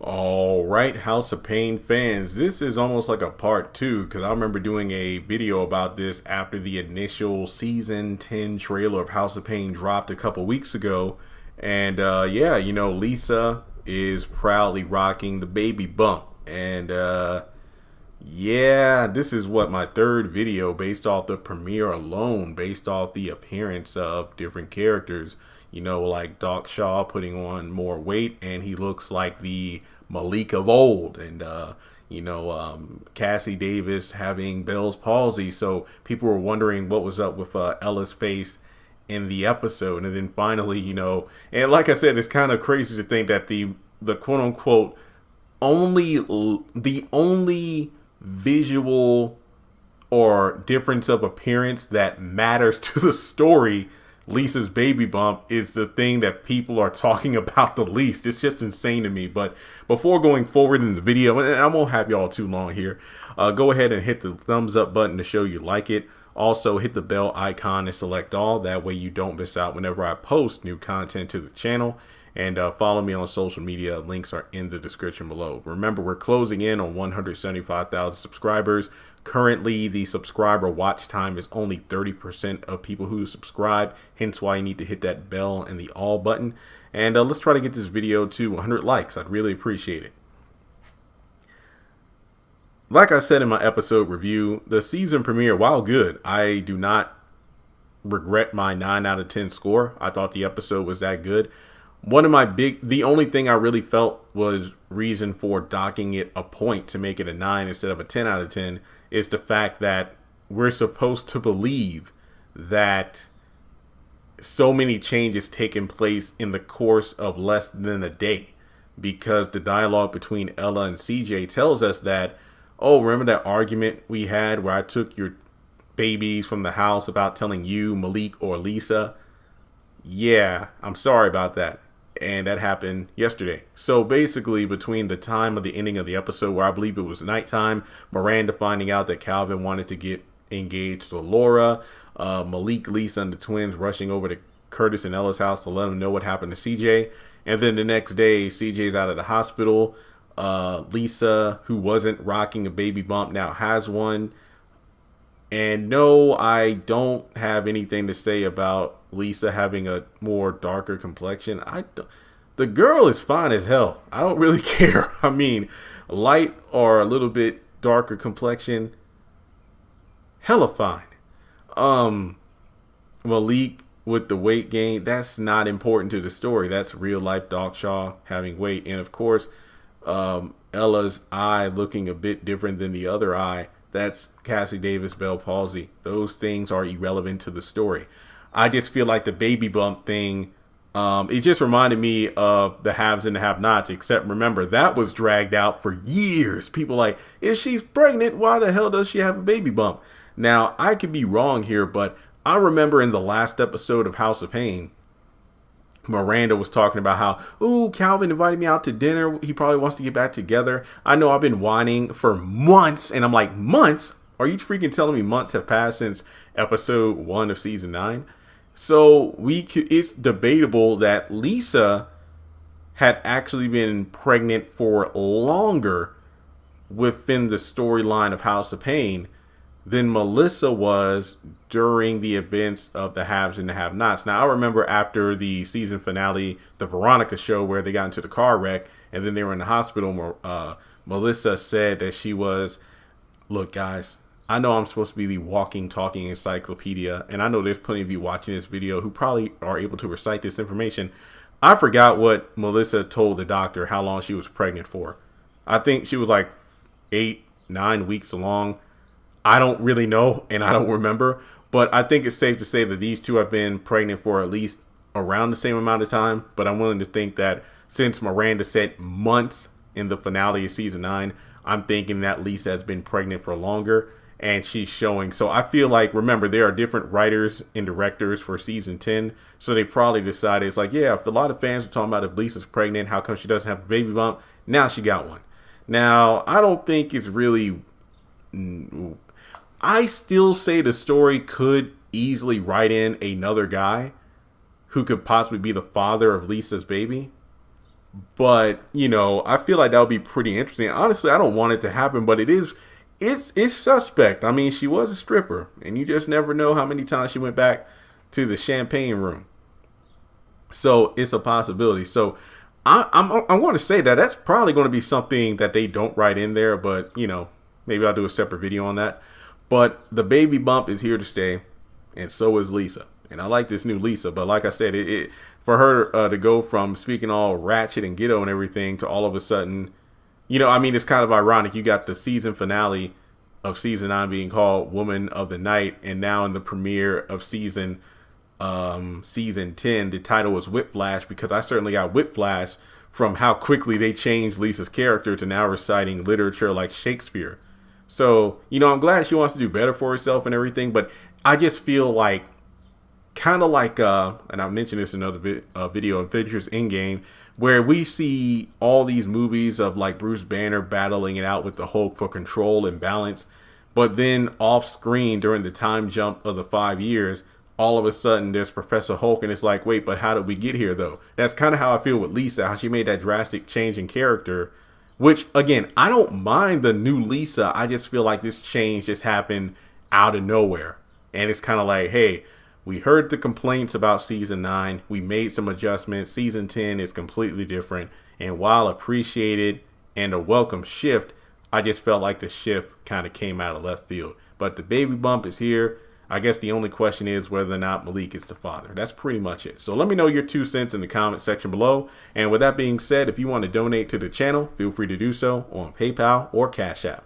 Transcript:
All right, House of Payne fans, this is almost like a part two because I remember doing a video about this after the initial season 10 trailer of House of Payne dropped a couple weeks ago. And yeah, Lisa is proudly rocking the baby bump. And yeah, this is what my third video based off the premiere alone, based off the appearance of different characters. Like Doc Shaw putting on more weight, and he looks like the Malik of old, and Cassie Davis having Bell's palsy. So people were wondering what was up with Ella's face in the episode, and then finally, and like I said, it's kind of crazy to think that the quote unquote the only visual or difference of appearance that matters to the story, Lisa's baby bump, is the thing that people are talking about the least. It's just insane to me. But before going forward in the video, and I won't have y'all too long here, go ahead and hit the thumbs up button to show you like it. Also hit the bell icon and select all. That way you don't miss out whenever I post new content to the channel. And follow me on social media. Links are in the description below. Remember, we're closing in on 175,000 subscribers. Currently, the subscriber watch time is only 30% of people who subscribe. Hence why you need to hit that bell and the all button. And let's try to get this video to 100 likes. I'd really appreciate it. Like I said in my episode review, the season premiere, while good, I do not regret my 9 out of 10 score. I thought the episode was that good. The only thing I really felt was reason for docking it a point to make it a 9 instead of a 10 out of 10 is the fact that we're supposed to believe that so many changes taking place in the course of less than a day, because the dialogue between Ella and CJ tells us that, oh, remember that argument we had where I took your babies from the house about telling you, Malik, or Lisa? Yeah, I'm sorry about that. And that happened yesterday. So basically, between the time of the ending of the episode, where I believe it was nighttime, Miranda finding out that Calvin wanted to get engaged to Laura, Malik, Lisa, and the twins rushing over to Curtis and Ella's house to let them know what happened to CJ. And then the next day, CJ's out of the hospital. Lisa, who wasn't rocking a baby bump, now has one. And no, I don't have anything to say about Lisa having a more darker complexion. The girl is fine as hell. I don't really care. I mean, light or a little bit darker complexion, hella fine. Malik with the weight gain, that's not important to the story. That's real life Doc Shaw having weight. And of course, Ella's eye looking a bit different than the other eye. That's Cassie Davis Bell palsy. Those things are irrelevant to the story. I just feel like the baby bump thing, it just reminded me of the haves and the have-nots, except remember, that was dragged out for years. People like, if she's pregnant, why the hell does she have a baby bump? Now, I could be wrong here, but I remember in the last episode of House of Payne, Miranda was talking about how, ooh, Calvin invited me out to dinner. He probably wants to get back together. I know I've been whining for months, and I'm like, months? Are you freaking telling me months have passed since episode 1 of season 9? So it's debatable that Lisa had actually been pregnant for longer within the storyline of House of Payne than Melissa was during the events of the haves and the have-nots. Now, I remember after the season finale, the Veronica show, where they got into the car wreck and then they were in the hospital, Melissa said that she was, look, guys, I know I'm supposed to be the walking, talking encyclopedia, and I know there's plenty of you watching this video who probably are able to recite this information. I forgot what Melissa told the doctor how long she was pregnant for. I think she was like 8-9 weeks along. I don't really know, and I don't remember, but I think it's safe to say that these two have been pregnant for at least around the same amount of time. But I'm willing to think that since Miranda said months in the finale of season 9, I'm thinking that Lisa has been pregnant for longer, and she's showing. So I feel like, remember, there are different writers and directors for season 10. So they probably decided, it's like, yeah, if a lot of fans are talking about if Lisa's pregnant, how come she doesn't have a baby bump? Now she got one. Now, I don't think it's really... I still say the story could easily write in another guy who could possibly be the father of Lisa's baby. But, you know, I feel like that would be pretty interesting. Honestly, I don't want it to happen, but it's suspect. I mean, she was a stripper, and you just never know how many times she went back to the champagne room. So it's a possibility. So I'm going to say that that's probably going to be something that they don't write in there, but, you know, maybe I'll do a separate video on that. But the baby bump is here to stay, and so is Lisa. And I like this new Lisa, but like I said, for her to go from speaking all ratchet and ghetto and everything to all of a sudden, you know, I mean, it's kind of ironic. You got the season finale of season 9 being called Woman of the Night, and now in the premiere of season 10, the title was Whiplash, because I certainly got whiplash from how quickly they changed Lisa's character to now reciting literature like Shakespeare. So, you know, I'm glad she wants to do better for herself and everything, but I just feel like, kind of like, and I mentioned this in another video, Adventures Endgame, where we see all these movies of like Bruce Banner battling it out with the Hulk for control and balance, but then off screen during the time jump of the 5 years, all of a sudden there's Professor Hulk, and it's like, wait, but how did we get here though? That's kind of how I feel with Lisa, how she made that drastic change in character, which again, I don't mind the new Lisa. I just feel like this change just happened out of nowhere. And it's kind of like, hey, we heard the complaints about season 9. We made some adjustments. Season 10 is completely different. And while appreciated and a welcome shift, I just felt like the shift kind of came out of left field. But the baby bump is here. I guess the only question is whether or not Malik is the father. That's pretty much it. So let me know your 2 cents in the comment section below. And with that being said, if you want to donate to the channel, feel free to do so on PayPal or Cash App.